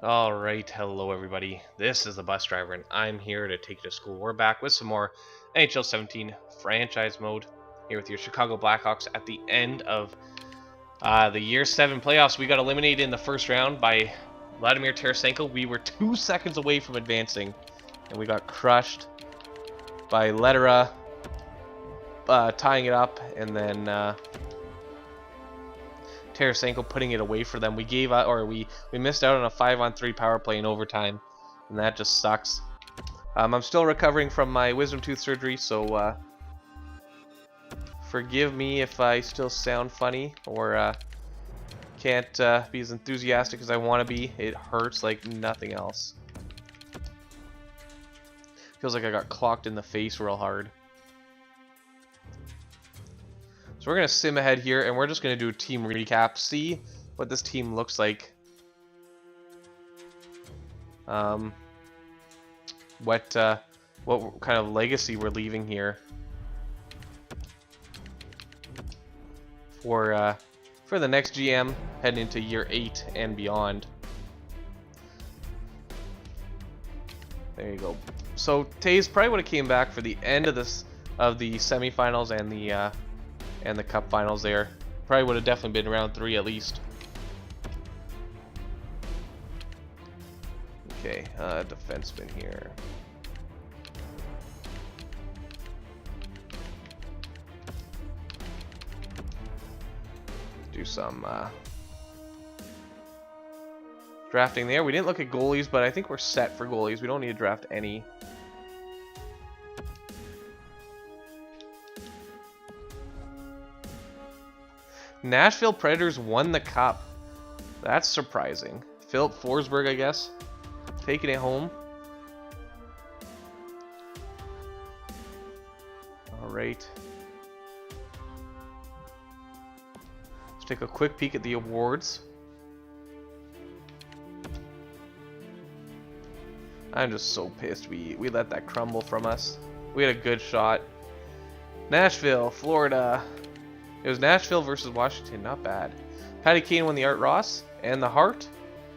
Alright, hello everybody. This is the bus driver and I'm here to take you to school. We're back with some more NHL 17 franchise mode here with your Chicago Blackhawks at the end of the Year 7 playoffs. We got eliminated in the first round by Vladimir Tarasenko. We were 2 seconds away from advancing and we got crushed by Lettera tying it up, and then Tarasenko putting it away for them. We gave out, or we missed out on a 5-on-3 power play in overtime, and that just sucks. I'm still recovering from my wisdom tooth surgery, so forgive me if I still sound funny or can't be as enthusiastic as I want to be. It hurts like nothing else. Feels like I got clocked in the face real hard. So we're going to sim ahead here, and we're just going to do a team recap, see what this team looks like. What kind of legacy we're leaving here for the next GM heading into year 8 and beyond. There you go. So Taze probably would have came back for the end of the semifinals and the cup finals there. Probably would have definitely been round 3 at least. Okay, defenseman here. Do some drafting there. We didn't look at goalies, but I think we're set for goalies. We don't need to draft any. Nashville Predators won the cup. That's surprising. Philip Forsberg, I guess, taking it home. All right. Let's take a quick peek at the awards. I'm just so pissed we let that crumble from us. We had a good shot. Nashville, Florida. It was Nashville versus Washington, not bad. Patty Kane won the Art Ross and the Hart.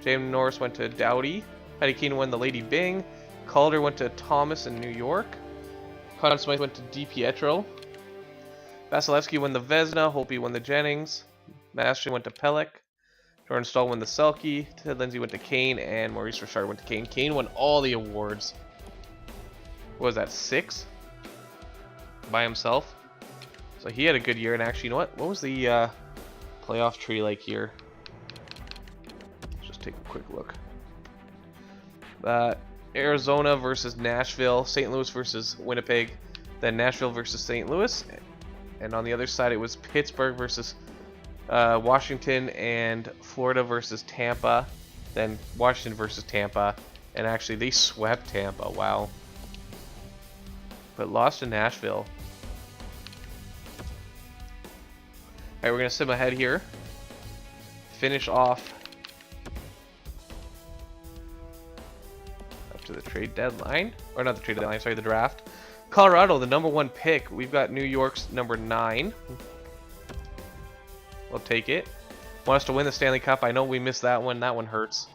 James Norris went to Doughty. Patty Kane won the Lady Byng. Calder went to Thomas in New York. Conn Smythe went to DiPietro. Vasilevsky won the Vezina. Holtby won the Jennings. Masterson went to Pelech. Jordan Stahl won the Selke. Ted Lindsay went to Kane, and Maurice Richard went to Kane. Kane won all the awards. What was that, 6? By himself? So he had a good year, and actually, you know what? What was the playoff tree like here? Let's just take a quick look. Arizona versus Nashville, St. Louis versus Winnipeg, then Nashville versus St. Louis, and on the other side it was Pittsburgh versus Washington, and Florida versus Tampa, then Washington versus Tampa, and actually they swept Tampa. Wow. But lost to Nashville. Alright, we're going to sim ahead here. Finish off up to the trade deadline. Or not the trade deadline, sorry, the draft. Colorado, the #1 pick. We've got New York's #9. We'll take it. Want us to win the Stanley Cup. I know we missed that one. That one hurts.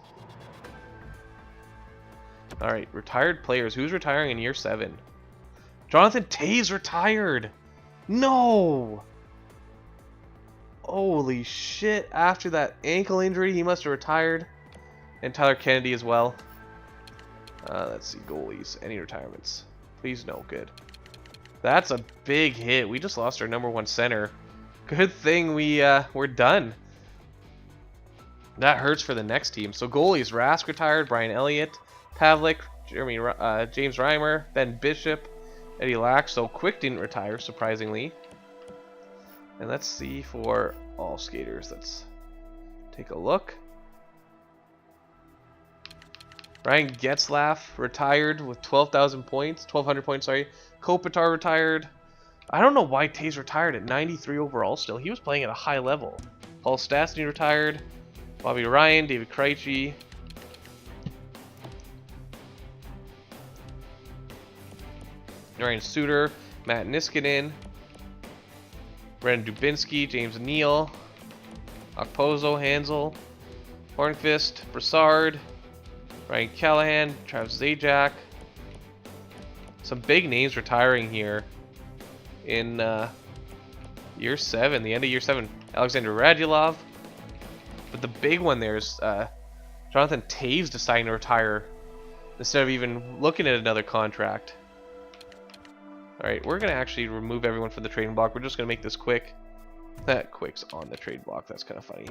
Alright, retired players. Who's retiring in year 7? Jonathan Toews retired! No! Holy shit, after that ankle injury, he must have retired. And Tyler Kennedy as well. Let's see, goalies. Any retirements? Please no, good. That's a big hit. We just lost our #1 center. Good thing we're done. That hurts for the next team. So goalies, Rask retired, Brian Elliott, Pavlik, James Reimer, Ben Bishop, Eddie Lack. So Quick didn't retire, surprisingly. And let's see for all skaters. Let's take a look. Ryan Getzlaff retired with 12,000 points. 1,200 points, sorry. Kopitar retired. I don't know why Taze retired at 93 overall still. He was playing at a high level. Paul Stastny retired. Bobby Ryan, David Krejci. Ryan Suter, Matt Niskanen. Brandon Dubinsky, James Neal, Okposo, Hansel, Hornqvist, Brassard, Ryan Callahan, Travis Zajac. Some big names retiring here in year 7, the end of year 7. Alexander Radulov. But the big one there is Jonathan Toews deciding to retire instead of even looking at another contract. Alright, we're going to actually remove everyone from the trading block. We're just going to make this quick. That quick's on the trade block. That's kind of funny.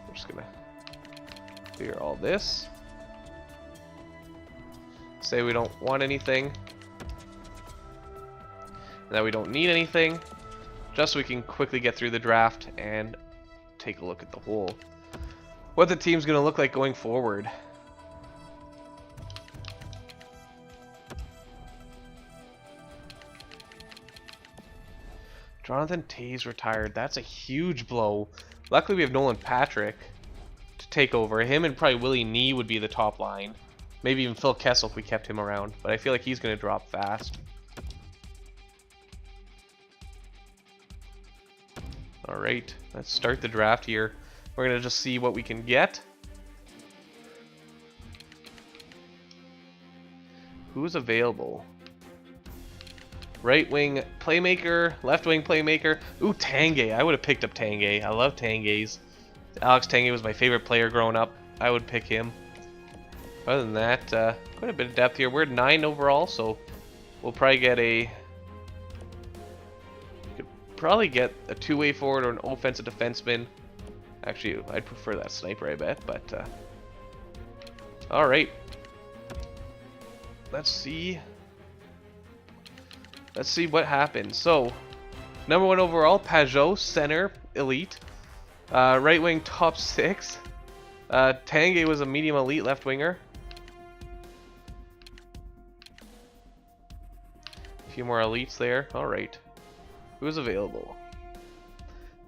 We're just going to clear all this. Say we don't want anything. And that we don't need anything. Just so we can quickly get through the draft and take a look at the whole. What the team's going to look like going forward. Jonathan Toews retired. That's a huge blow. Luckily we have Nolan Patrick to take over. Him and probably Willie Nee would be the top line. Maybe even Phil Kessel if we kept him around. But I feel like he's going to drop fast. Alright, let's start the draft here. We're going to just see what we can get. Who's available? Right wing playmaker, left wing playmaker. Ooh, Tanguay. I would have picked up Tanguay. I love Tanguay's. Alex Tanguay was my favorite player growing up. I would pick him. Other than that, quite a bit of depth here. We're 9 overall, so we'll probably get a... Could probably get a two-way forward or an offensive defenseman. Actually, I'd prefer that sniper, I bet. But all right. Let's see. Let's see what happens. So, number 1 overall, Pajot, center, elite. Right wing, top 6. Tanguay was a medium elite left winger. A few more elites there. Alright. Who's available?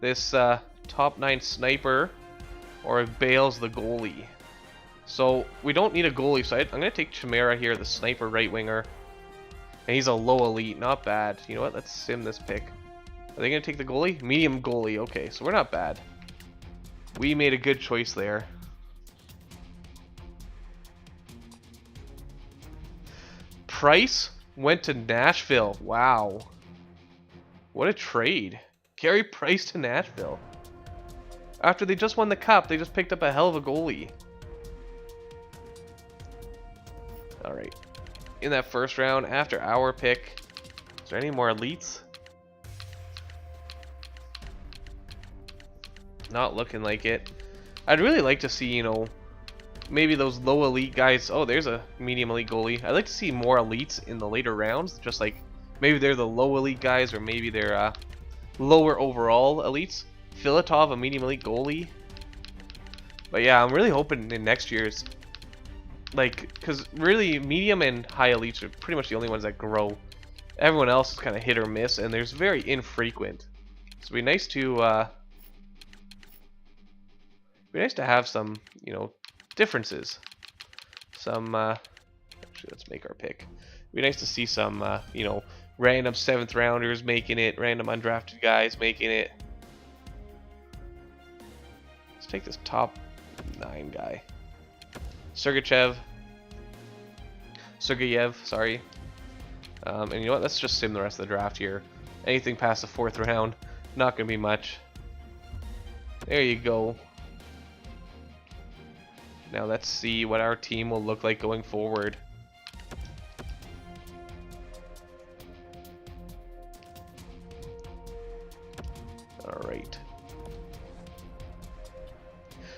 This top 9 sniper or Bale's the goalie. So, we don't need a goalie, so I'm going to take Chimera here, the sniper right winger. And he's a low elite, not bad. You know what? Let's sim this pick. Are they going to take the goalie? Medium goalie. Okay, so we're not bad. We made a good choice there. Price went to Nashville. Wow. What a trade. Carey Price to Nashville. After they just won the cup, they just picked up a hell of a goalie. Alright. In that first round, after our pick, is there any more elites? Not looking like it. I'd really like to see, you know, maybe those low elite guys. Oh, there's a medium elite goalie. I'd like to see more elites in the later rounds. Just like maybe they're the low elite guys, or maybe they're lower overall elites. Filatov, a medium elite goalie. But yeah, I'm really hoping in next year's, like, because really medium and high elites are pretty much the only ones that grow. Everyone else is kind of hit or miss, and there's very infrequent. So it'd be nice to have some, you know, differences. Some actually, let's make our pick. It'd be nice to see some you know, random 7th rounders making it, random undrafted guys making it. Let's take this top 9 guy. Sergachev, sorry. And you know what? Let's just sim the rest of the draft here. Anything past the 4th round, not gonna be much. There you go. Now let's see what our team will look like going forward. Alright.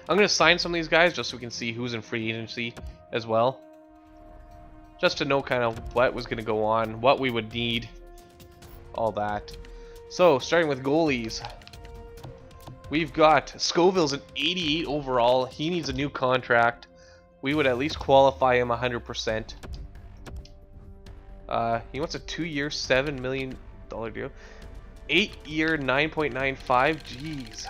I'm going to sign some of these guys just so we can see who's in free agency as well. Just to know kind of what was going to go on, what we would need, all that. So, starting with goalies. We've got Scoville's an 88 overall. He needs a new contract. We would at least qualify him 100%. He wants a 2-year, $7 million deal. 8-year, 9.95. Jeez.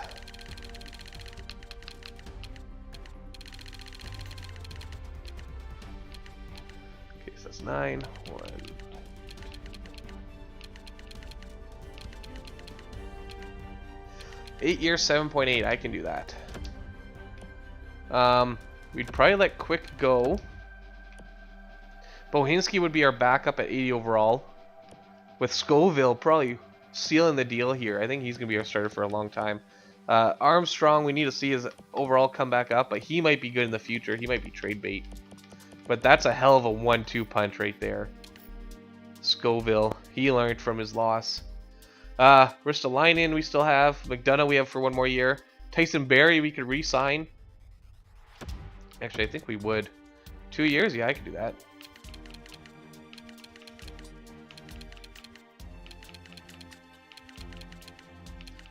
Okay, so that's 9. 1. 8 years, 7.8. I can do that. We'd probably let Quick go. Bohinski would be our backup at 80 overall. With Scoville probably sealing the deal here. I think he's going to be our starter for a long time. Armstrong, we need to see his overall come back up, but he might be good in the future. He might be trade bait. But that's a hell of a 1-2 punch right there. Scoville, he learned from his loss. Ristolainen we still have. McDonough we have for 1 more year. Tyson Barrie we could re-sign. Actually, I think we would. 2 years? Yeah, I could do that.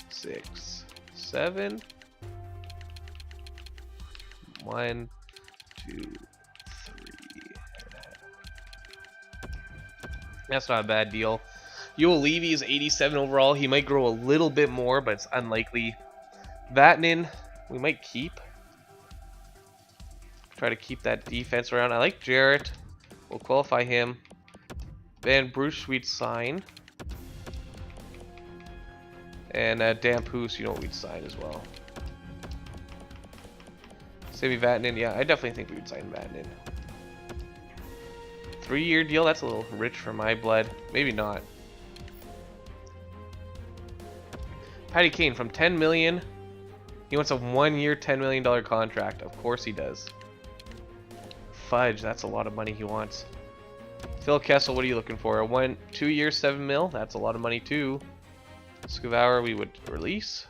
Six, 7. 1, 2, 3. That's not a bad deal. Yoel Levy is 87 overall. He might grow a little bit more, but it's unlikely. Vatanen, we might keep. Try to keep that defense around. I like Jarrett. We'll qualify him. Van Bruce, we'd sign. And Damphus, you know, we'd sign as well. Sami Vatanen, yeah, I definitely think we would sign Vatanen. 3-year deal, that's a little rich for my blood. Maybe not. Patty Kane from 10 million. He wants a 1-year, $10 million contract. Of course he does. Fudge, that's a lot of money he wants. Phil Kessel, what are you looking for? A 2 year, 7 mil? That's a lot of money too. Skavauer, we would release.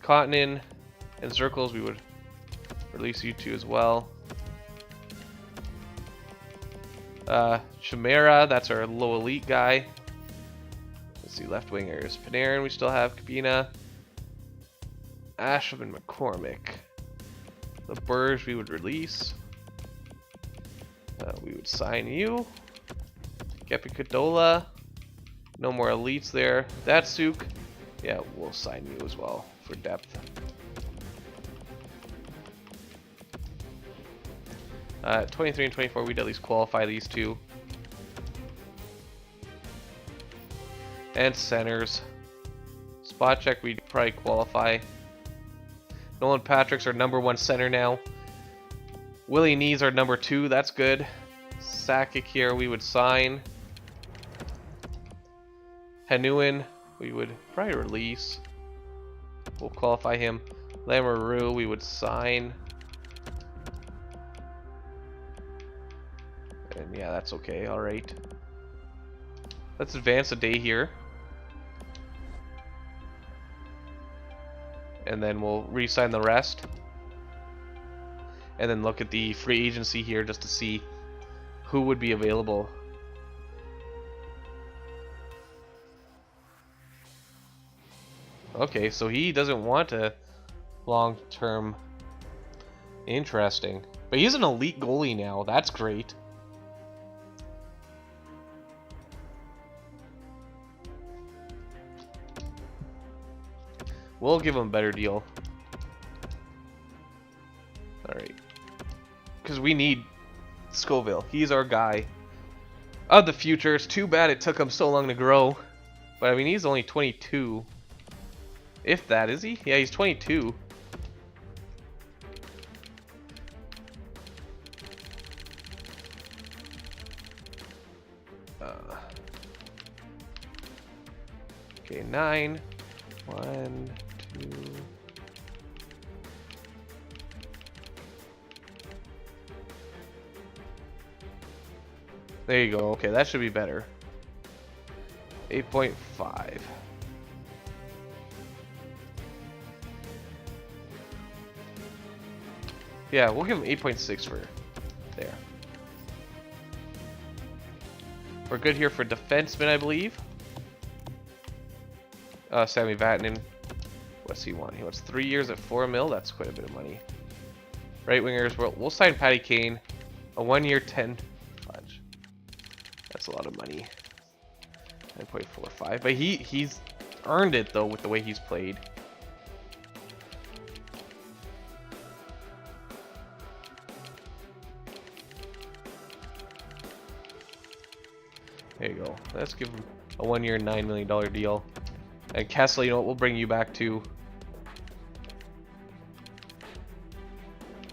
Cottonen and Zirkles, we would release you two as well. Chimera, that's our low elite guy. Let's see, left wingers. Panarin, we still have. Kabina. Asham and McCormick. The Burge, we would release. We would sign you. Kepi Kadola. No more elites there. Datsuk. Yeah, we'll sign you as well for depth. 23 and 24, we'd at least qualify these two. And centers. Spot check, we'd probably qualify. Nolan Patrick's our #1 center now. Willie Nees our #2, that's good. Sakic here, we would sign. Hanuin, we would probably release. We'll qualify him. Lamoureux, we would sign. And yeah, that's okay, alright. Let's advance a day here. And then we'll re-sign the rest. And then look at the free agency here just to see who would be available. Okay, so he doesn't want a long-term. Interesting. But he's an elite goalie now. That's great. We'll give him a better deal. Alright. Because we need Scoville. He's our guy of the future. It's too bad it took him so long to grow. But I mean, he's only 22. If that, is he? Yeah, he's 22. Okay, 9. 1, 2. There you go. Okay, that should be better. 8.5. Yeah, we'll give him 8.6 for there. We're good here for defenseman, I believe. Sami Vatanen. What's he want? He wants 3 years at 4 mil. That's quite a bit of money. Right wingers, we'll sign Patty Kane. A 1 year 10. Fudge. That's a lot of money. 9.45. But he's earned it though with the way he's played. There you go. Let's give him a 1 year $9 million deal. And Kessel, you know what, we'll bring you back to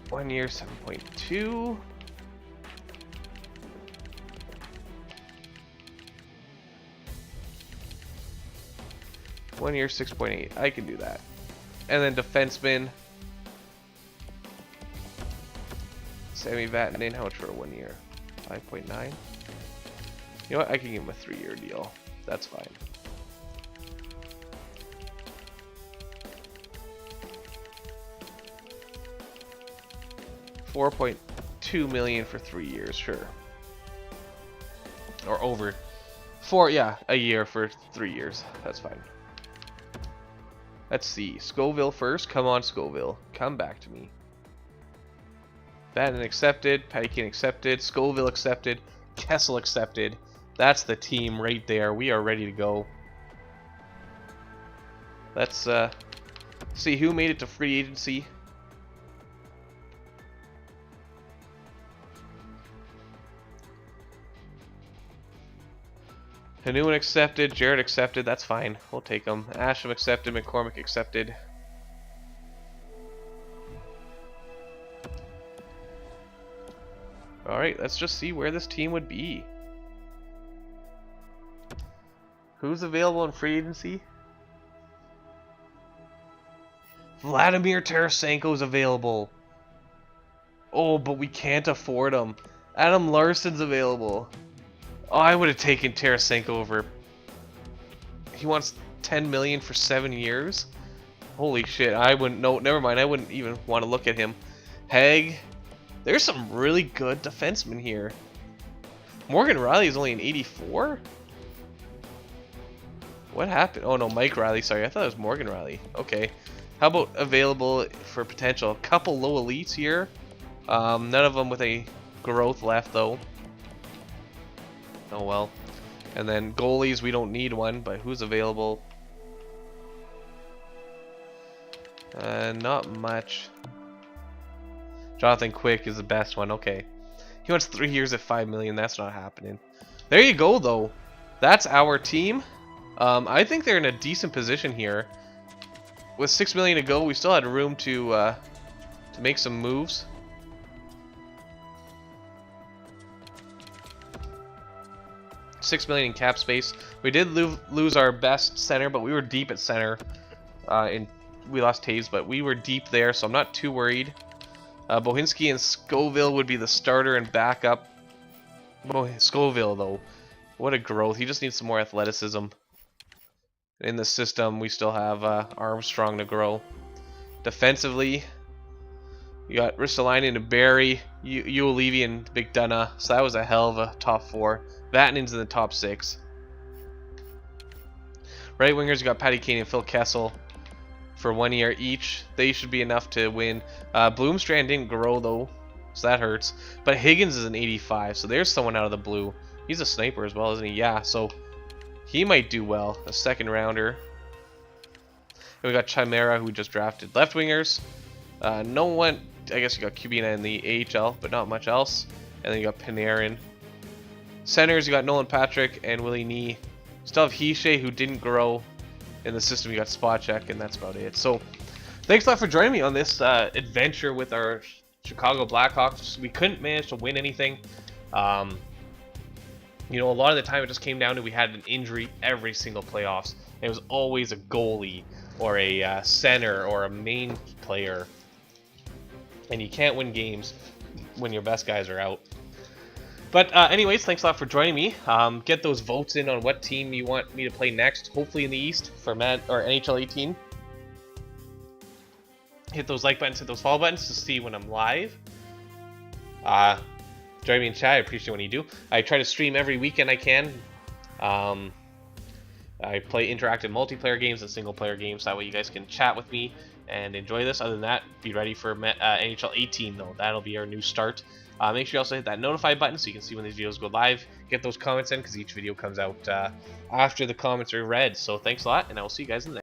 1 year, 7.2. One year, 6.8. I can do that. And then defenseman, Sammy Vatanen, how much for 1 year? 5.9. You know what? I can give him a 3-year deal. That's fine. $4.2 million for 3 years, sure. Or over. A year for 3 years. That's fine. Let's see. Scoville first. Come on, Scoville. Come back to me. Vatanen accepted. Patty Kane accepted. Scoville accepted. Kessel accepted. That's the team right there. We are ready to go. Let's see who made it to free agency. Hanuman accepted, Jared accepted, that's fine. We'll take them. Asham accepted, McCormick accepted. Alright, let's just see where this team would be. Who's available in free agency? Vladimir Tarasenko's available. Oh, but we can't afford him. Adam Larson's available. Oh, I would have taken Tarasenko over. He wants $10 million for 7 years. Holy shit! I wouldn't. No, never mind. I wouldn't even want to look at him. Haig. There's some really good defensemen here. Morgan Riley is only an 84. What happened? Oh no, Mike Riley. Sorry, I thought it was Morgan Riley. Okay. How about available for potential? A couple low elites here. None of them with a growth left though. Oh well. And then goalies, we don't need one, but who's available? Not much. Jonathan Quick is the best one. Okay. He wants 3 years at $5 million. That's not happening. There you go, though. That's our team. I think they're in a decent position here. With $6 million to go, we still had room to make some moves. $6 million in cap space. We did lose our best center, but we were deep at center. We lost Taves, but we were deep there, so I'm not too worried. Bohinski and Scoville would be the starter and backup. Scoville, though, what a growth. He just needs some more athleticism. In the system, we still have Armstrong to grow. Defensively, you got Ristolainen and Barry, Uolivi and McDonough, so that was a hell of a top 4. Vatanen's in the top 6. Right wingers, you got Patty Kane and Phil Kessel for 1 year each. They should be enough to win. Bloomstrand didn't grow though, so that hurts. But Higgins is an 85, so there's someone out of the blue. He's a sniper as well, isn't he? Yeah, so he might do well. A second rounder. And we got Chimera, who we just drafted. Left wingers, no one. I guess you got Kubina in the AHL, but not much else. And then you got Panarin. Centers, you got Nolan Patrick and Willie Nee. Still have Hishe, who didn't grow. In the system, you got Spotcheck, and that's about it. So, thanks a lot for joining me on this adventure with our Chicago Blackhawks. We couldn't manage to win anything. You know, a lot of the time it just came down to we had an injury every single playoffs. It was always a goalie or a center or a main player. And you can't win games when your best guys are out. But anyways, thanks a lot for joining me. Get those votes in on what team you want me to play next. Hopefully in the East for NHL 18. Hit those like buttons, hit those follow buttons to see when I'm live. Join me in chat. I appreciate when you do. I try to stream every weekend I can. I play interactive multiplayer games and single player games. That way you guys can chat with me and enjoy this. Other than that, be ready for NHL 18 though. That'll be our new start. Make sure you also hit that notify button so you can see when these videos go live. Get those comments in because each video comes out after the comments are read. So thanks a lot, and I will see you guys in the next.